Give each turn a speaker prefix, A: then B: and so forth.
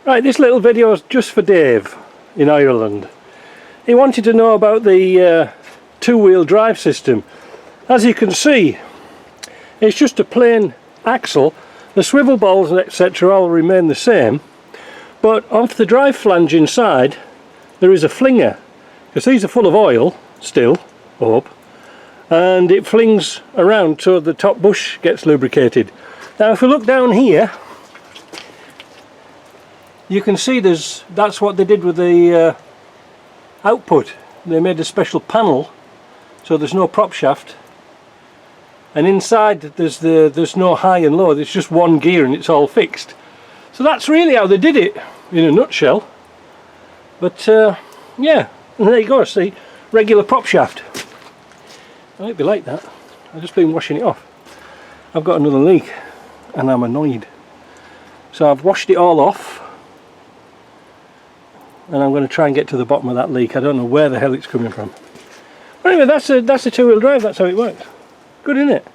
A: Right, this little video is just for Dave in Ireland. He wanted to know about the two-wheel drive system. As you can see, it's just a plain axle. The swivel balls and etc. all remain the same, but off the drive flange inside there is a flinger, because these are full of oil still, I hope, and it flings around so the top bush gets lubricated. Now if we look down here, you can see that's what they did with the output. They made a special panel so there's no prop shaft, and inside there's no high and low, there's just one gear and it's all fixed. So that's really how they did it in a nutshell. But yeah, and there you go, see, regular prop shaft. It might be like that. I've just been washing it off. I've got another leak and I'm annoyed. So I've washed it all off, and I'm going to try and get to the bottom of that leak. I don't know where the hell it's coming from. But anyway, that's a two-wheel drive, that's how it works. Good, isn't it?